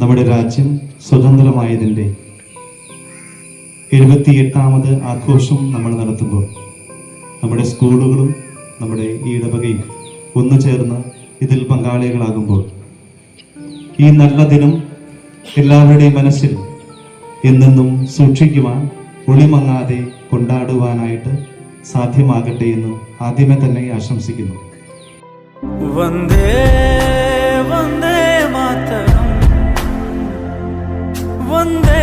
നമ്മുടെ രാജ്യം സ്വതന്ത്രമായതിൻ്റെ 78ാമത് ആഘോഷം നമ്മൾ നടത്തുമ്പോൾ നമ്മുടെ സ്കൂളുകളും നമ്മുടെ ഈ ഇടവകയും ഒന്നു ചേർന്ന് ഇതിൽ പങ്കാളികളാകുമ്പോൾ ഈ നല്ല ദിനം എല്ലാവരുടെയും മനസ്സിൽ എന്നെന്നും സൂക്ഷിക്കുവാൻ, ഒളിമങ്ങാതെ കൊണ്ടാടുവാനായിട്ട് സാധ്യമാകട്ടെ എന്ന് ആദ്യമേ തന്നെ ആശംസിക്കുന്നു. വന്ദേ വന്ദേ മാതരം, വന്ദേ